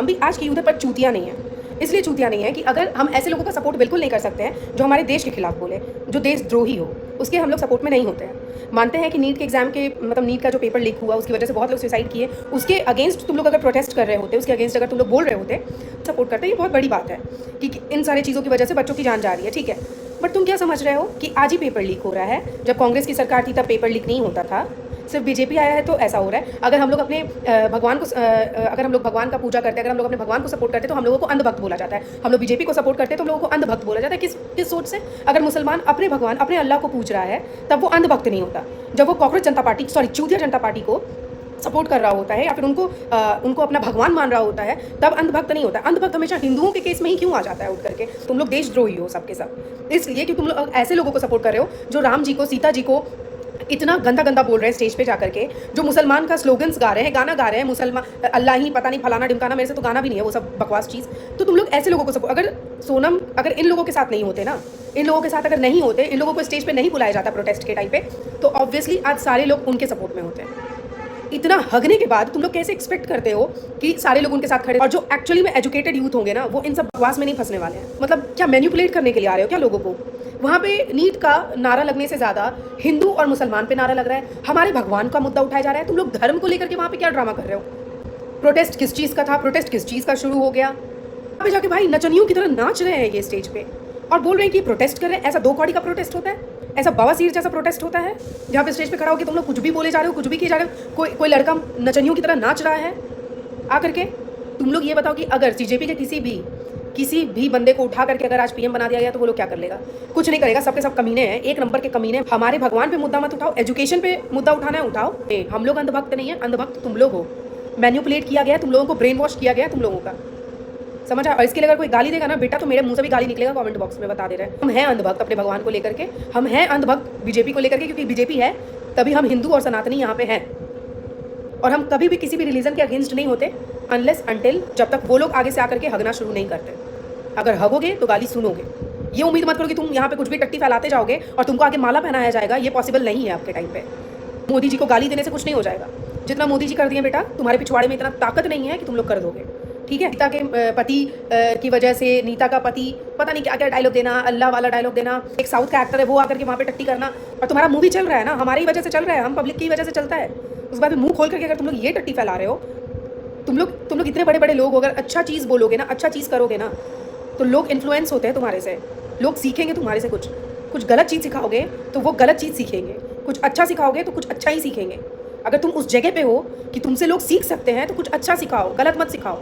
हम भी आज की यूथ पर चूतियाँ नहीं हैं। इसलिए चूतियाँ नहीं है कि अगर हम ऐसे लोगों का सपोर्ट बिल्कुल नहीं कर सकते हैं जो हमारे देश के खिलाफ बोले, जो देशद्रोही हो, उसके हम लोग सपोर्ट में नहीं होते हैं। मानते हैं कि नीट के एग्जाम के मतलब नीट का जो पेपर लीक हुआ उसकी वजह से बहुत लोग सुसाइड किए, उसके अगेंस्ट तुम लोग अगर प्रोटेस्ट कर रहे होते, उसके अगेंस्ट अगर तुम लोग बोल रहे होते, सपोर्ट करते, ये बहुत बड़ी बात है कि इन सारी चीज़ों की वजह से बच्चों की जान जा रही है, ठीक है। बट तुम क्या समझ रहे हो कि आज ही पेपर लीक हो रहा है? जब कांग्रेस की सरकार थी तब पेपर लीक नहीं होता था, सिर्फ बीजेपी आया है तो ऐसा हो रहा है। अगर हम लोग अपने भगवान को अगर हम लोग भगवान का पूजा करते हैं, अगर हम लोग अपने भगवान को सपोर्ट करते हैं तो हम लोगों को अंधभक्त बोला जाता है। हम लोग बीजेपी को सपोर्ट करते हैं तो हम लोगों को अंधभक्त बोला जाता है। किस सोच से? अगर मुसलमान अपने भगवान अपने अल्लाह को पूज रहा है तब वो अंधभक्त नहीं होता। जब वो कॉकरोच जनता पार्टी चूतिया जनता पार्टी को सपोर्ट कर रहा होता है या फिर उनको अपना भगवान मान रहा होता है तब अंधभक्त नहीं होता। अंधभक्त हमेशा हिंदुओं के केस में ही क्यों आ जाता है उठ करके? तुम लोग देशद्रोही हो सबके सब, इसलिए कि तुम लोग ऐसे लोगों को सपोर्ट कर रहे हो जो राम जी को, सीता जी को इतना गंदा गंदा बोल रहे हैं स्टेज पे जाकर के, जो मुसलमान का स्लोगन्स गा रहे हैं, गाना गा रहे हैं, मुसलमान अल्लाह ही पता नहीं फलाना ढिमकाना, मेरे से तो गाना भी नहीं है वो सब बकवास चीज़। तो तुम लोग ऐसे लोगों को सपोर्ट, अगर इन लोगों के साथ नहीं होते ना, इन लोगों के साथ अगर नहीं होते, इन लोगों को स्टेज पे नहीं बुलाया जाता प्रोटेस्ट के टाइम पे, तो ऑब्वियसली आज सारे लोग उनके सपोर्ट में होते हैं। इतना हगने के बाद तुम लोग कैसे एक्सपेक्ट करते हो कि सारे लोग उनके साथ खड़े, और जो एक्चुअली में एजुकेटेड यूथ होंगे ना वो इन सब बकवास में नहीं फंसने वाले हैं। मतलब क्या मैनिपुलेट करने के लिए आ रहे हो क्या लोगों को? वहाँ पे नीट का नारा लगने से ज़्यादा हिंदू और मुसलमान पे नारा लग रहा है, हमारे भगवान का मुद्दा उठाया जा रहा है। तुम लोग धर्म को लेकर के वहाँ पे क्या ड्रामा कर रहे हो? प्रोटेस्ट किस चीज़ का था? प्रोटेस्ट किस चीज़ का शुरू हो गया? वहाँ पे जाके भाई नचनियों की तरह नाच रहे हैं ये स्टेज पे और बोल रहे हैं कि प्रोटेस्ट कर रहे हैं। ऐसा दो कौड़ी का प्रोटेस्ट होता है? ऐसा बवासीर जैसा प्रोटेस्ट होता है जहाँ पे स्टेज पे खड़ा होकर तुम लोग कुछ भी बोले जा रहे हो, कुछ भी किए जा रहे हो? कोई लड़का नचनियों की तरह नाच रहा है आकर के? तुम लोग ये बताओ कि अगर बीजेपी के किसी भी बंदे को उठा करके अगर आज पीएम बना दिया गया तो वो लोग क्या कर लेगा? कुछ नहीं करेगा। सबके सब कमीने हैं, एक नंबर के कमीने। हमारे भगवान पे मुद्दा मत उठाओ, एजुकेशन पे मुद्दा उठाना है उठाओ। हम लोग अंधभक्त नहीं है, अंधभक्त तुम लोग हो। मैन्युपुलेट किया गया है, तुम लोगों को ब्रेन वॉश किया गया है तुम लोगों का, समझ आया? और इसके लिए अगर कोई गाली देगा ना बेटा तो मेरे मुंह से भी गाली निकलेगा, कमेंट बॉक्स में बता दे रहे हैं। हम हैं अंधभक्त अपने भगवान को लेकर के, हम हैं अंधभक्त बीजेपी को लेकर के, क्योंकि बीजेपी है तभी हम हिंदू और सनातनी यहाँ पे हैं। और हम कभी भी किसी भी रिलीजन के अगेंस्ट नहीं होते अनलेस अनटिल जब तक वो लोग आगे से आकर के हगना शुरू नहीं करते। अगर हगोगे तो गाली सुनोगे। ये उम्मीद मत करो कि तुम यहाँ पे कुछ भी टट्टी फैलाते जाओगे और तुमको आगे माला पहनाया जाएगा, ये पॉसिबल नहीं है आपके टाइम पे। मोदी जी को गाली देने से कुछ नहीं हो जाएगा। जितना मोदी जी कर दिए बेटा, तुम्हारे पिछवाड़े में इतना ताकत नहीं है कि तुम लोग कर दोगे, ठीक है? नीता के पति की वजह से, नीता का पति पता नहीं क्या क्या डायलॉग देना, अल्लाह वाला डायलॉग देना, एक साउथ का एक्टर है वो आकर के वहाँ पे टट्टी करना, और तुम्हारा मूवी चल रहा है ना, हमारी वजह से चल रहा है, हम पब्लिक की वजह से चलता है। उस बाद मुंह खोल करके अगर तुम लोग ये टट्टी फैला रहे हो, तुम लोग इतने बड़े बड़े लोग हो, अगर अच्छा चीज़ बोलोगे ना, अच्छा चीज़ करोगे ना, तो लोग इन्फ्लुएंस होते हैं तुम्हारे से, लोग सीखेंगे तुम्हारे से। कुछ गलत चीज़ सिखाओगे तो वो गलत चीज़ सीखेंगे, कुछ अच्छा सिखाओगे तो कुछ अच्छा ही सीखेंगे। अगर तुम उस जगह पे हो कि तुमसे लोग सीख सकते हैं तो कुछ अच्छा सिखाओ, गलत मत सिखाओ।